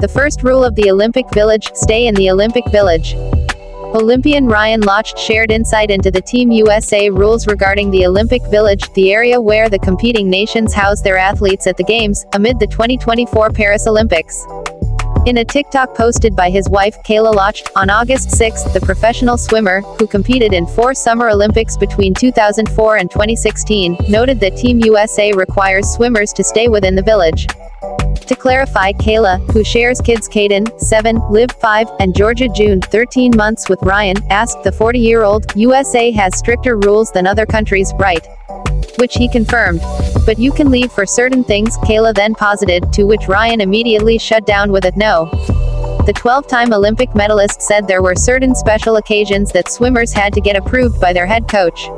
The first rule of the Olympic Village: stay in the Olympic Village. Olympian Ryan Lochte shared insight into the Team USA rules regarding the Olympic Village, the area where the competing nations house their athletes at the Games, amid the 2024 Paris Olympics. In a TikTok posted by his wife, Kayla Lochte, on August 6, the professional swimmer, who competed in 4 Summer Olympics between 2004 and 2016, noted that Team USA requires swimmers to stay within the village. To clarify, Kayla, who shares kids Caden, 7, Liv, 5, and Georgia June, 13 months with Ryan, asked the 40-year-old, "USA has stricter rules than other countries, right?" Which he confirmed. "But you can leave for certain things," Kayla then posited, to which Ryan immediately shut down with a "no." The 12-time Olympic medalist said there were certain special occasions that swimmers had to get approved by their head coach.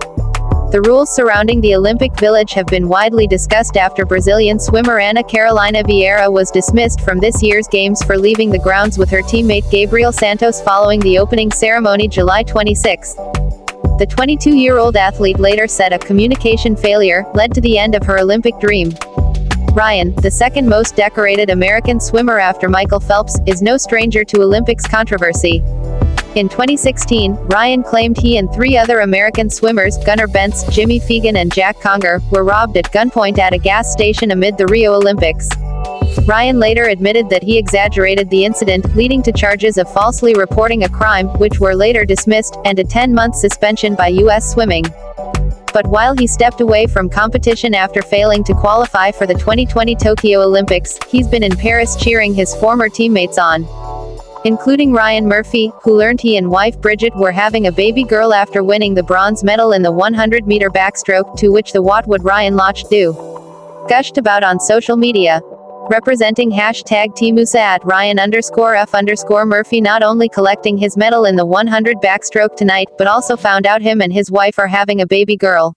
The rules surrounding the Olympic Village have been widely discussed after Brazilian swimmer Ana Carolina Vieira was dismissed from this year's Games for leaving the grounds with her teammate Gabriel Santos following the opening ceremony July 26. The 22-year-old athlete later said a communication failure led to the end of her Olympic dream. Ryan, the second most decorated American swimmer after Michael Phelps, is no stranger to Olympics controversy. In 2016, Ryan claimed he and 3 other American swimmers, Gunnar Bentz, Jimmy Fegan and Jack Conger, were robbed at gunpoint at a gas station amid the Rio Olympics. Ryan later admitted that he exaggerated the incident, leading to charges of falsely reporting a crime, which were later dismissed, and a 10-month suspension by U.S. Swimming. But while he stepped away from competition after failing to qualify for the 2020 Tokyo Olympics, he's been in Paris cheering his former teammates on, including Ryan Murphy, who learned he and wife Bridget were having a baby girl after winning the bronze medal in the 100-meter backstroke, to which the "What would Ryan Lochte do?" gushed about on social media. Representing #Teamusa at Ryan_F_Murphy not only collecting his medal in the 100 backstroke tonight, but also found out him and his wife are having a baby girl.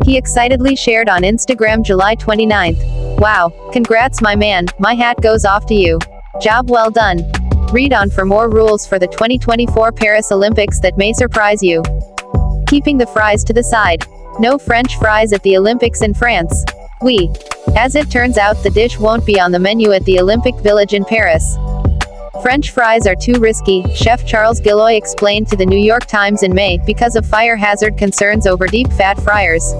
He excitedly shared on Instagram July 29. "Wow, congrats my man, my hat goes off to you. Job well done." Read on for more rules for the 2024 Paris Olympics that may surprise you. Keeping the fries to the side. No French fries at the Olympics in France. As it turns out, the dish won't be on the menu at the Olympic Village in Paris. French fries are too risky, Chef Charles Gilloy explained to the New York Times in May, because of fire hazard concerns over deep-fat fryers.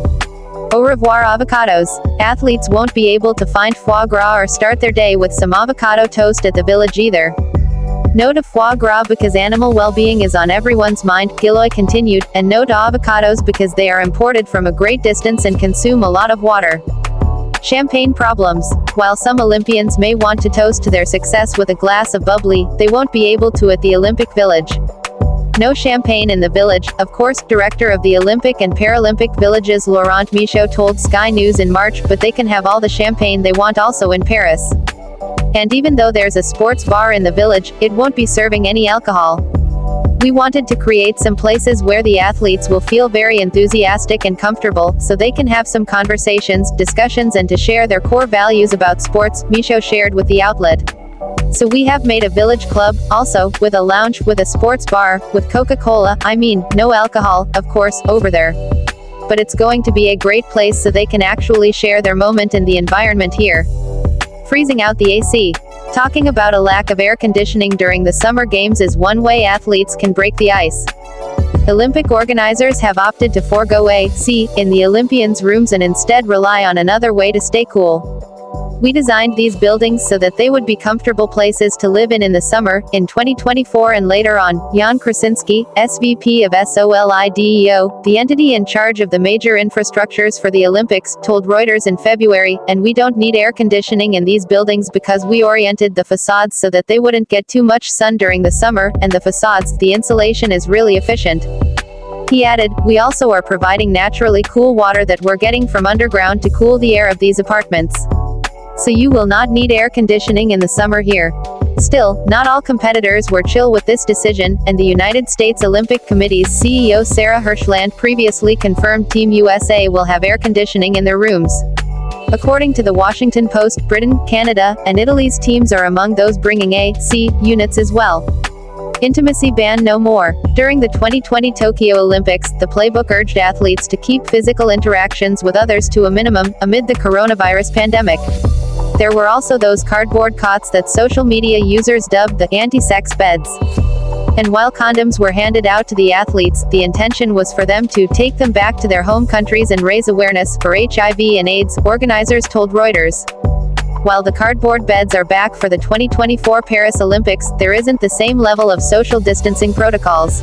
Au revoir avocados. Athletes won't be able to find foie gras or start their day with some avocado toast at the village either. No to foie gras because animal well-being is on everyone's mind, Gilloy continued, and no to avocados because they are imported from a great distance and consume a lot of water. Champagne problems. While some Olympians may want to toast to their success with a glass of bubbly, they won't be able to at the Olympic Village. No champagne in the village, of course, director of the Olympic and Paralympic Villages Laurent Michaud told Sky News in March, but they can have all the champagne they want also in Paris. And even though there's a sports bar in the village, it won't be serving any alcohol. We wanted to create some places where the athletes will feel very enthusiastic and comfortable, so they can have some conversations, discussions and to share their core values about sports, Michaud shared with the outlet. So we have made a village club, also, with a lounge, with a sports bar, with Coca-Cola, no alcohol, of course, over there. But it's going to be a great place so they can actually share their moment in the environment here. Freezing out the AC. Talking about a lack of air conditioning during the Summer Games is one way athletes can break the ice. Olympic organizers have opted to forego AC in the Olympians' rooms and instead rely on another way to stay cool. We designed these buildings so that they would be comfortable places to live in the summer, in 2024 and later on, Jan Krasinski, SVP of SOLIDEO, the entity in charge of the major infrastructures for the Olympics, told Reuters in February, and we don't need air conditioning in these buildings because we oriented the facades so that they wouldn't get too much sun during the summer, and the facades, the insulation is really efficient. He added, we also are providing naturally cool water that we're getting from underground to cool the air of these apartments. So you will not need air conditioning in the summer here. Still, not all competitors were chill with this decision, and the United States Olympic Committee's CEO Sarah Hirshland previously confirmed Team USA will have air conditioning in their rooms. According to the Washington Post, Britain, Canada, and Italy's teams are among those bringing AC units as well. Intimacy ban no more. During the 2020 Tokyo Olympics, the playbook urged athletes to keep physical interactions with others to a minimum, amid the coronavirus pandemic. There were also those cardboard cots that social media users dubbed the anti-sex beds. And while condoms were handed out to the athletes, the intention was for them to take them back to their home countries and raise awareness for HIV and AIDS, organizers told Reuters. While the cardboard beds are back for the 2024 Paris Olympics, there isn't the same level of social distancing protocols.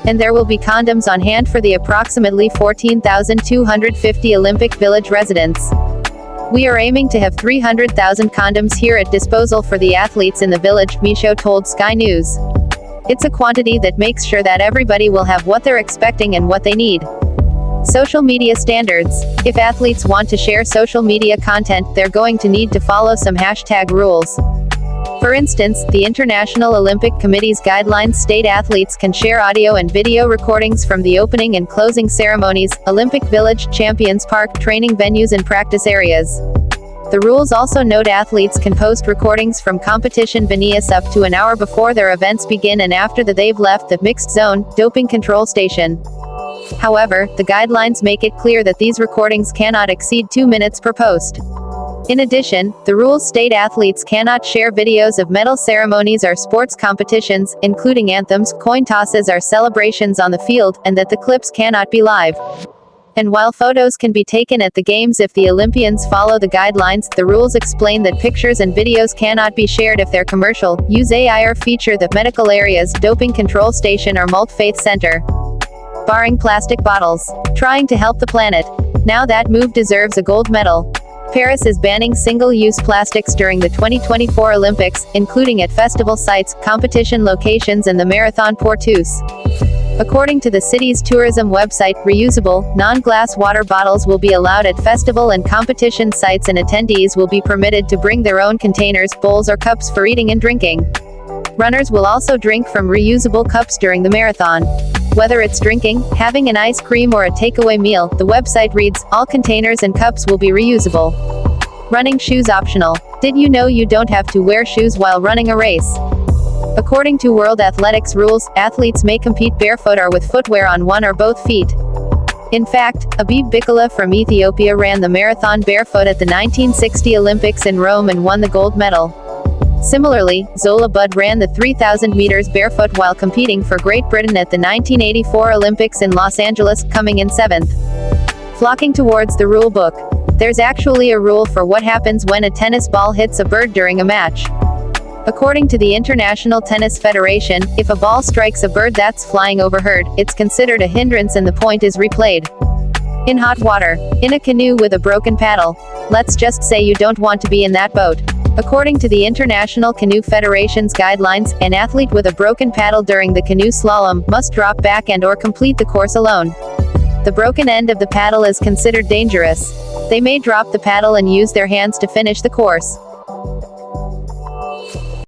And there will be condoms on hand for the approximately 14,250 Olympic Village residents. We are aiming to have 300,000 condoms here at disposal for the athletes in the village, Michaud told Sky News. It's a quantity that makes sure that everybody will have what they're expecting and what they need. Social media standards. If athletes want to share social media content, they're going to need to follow some hashtag rules. For instance, the International Olympic Committee's guidelines state athletes can share audio and video recordings from the opening and closing ceremonies, Olympic Village, Champions Park, training venues and practice areas. The rules also note athletes can post recordings from competition venues up to an hour before their events begin and after they've left the mixed zone, doping control station. However, the guidelines make it clear that these recordings cannot exceed 2 minutes per post. In addition, the rules state athletes cannot share videos of medal ceremonies or sports competitions, including anthems, coin tosses or celebrations on the field, and that the clips cannot be live. And while photos can be taken at the games if the Olympians follow the guidelines, the rules explain that pictures and videos cannot be shared if they're commercial, use AI or feature the medical areas, doping control station or multi-faith center. Barring plastic bottles. Trying to help the planet. Now that move deserves a gold medal. Paris is banning single-use plastics during the 2024 Olympics, including at festival sites, competition locations and the Marathon Portus. According to the city's tourism website, reusable, non-glass water bottles will be allowed at festival and competition sites and attendees will be permitted to bring their own containers, bowls or cups for eating and drinking. Runners will also drink from reusable cups during the marathon. Whether it's drinking, having an ice cream or a takeaway meal, the website reads, all containers and cups will be reusable. Running shoes optional. Did you know you don't have to wear shoes while running a race? According to World Athletics rules, athletes may compete barefoot or with footwear on one or both feet. In fact, Abebe Bikila from Ethiopia ran the marathon barefoot at the 1960 Olympics in Rome and won the gold medal. Similarly, Zola Budd ran the 3,000 meters barefoot while competing for Great Britain at the 1984 Olympics in Los Angeles, coming in 7th. Flocking towards the rule book. There's actually a rule for what happens when a tennis ball hits a bird during a match. According to the International Tennis Federation, if a ball strikes a bird that's flying overhead, it's considered a hindrance and the point is replayed. In hot water. In a canoe with a broken paddle. Let's just say you don't want to be in that boat. According to the International Canoe Federation's guidelines, an athlete with a broken paddle during the canoe slalom must drop back and/or complete the course alone. The broken end of the paddle is considered dangerous. They may drop the paddle and use their hands to finish the course.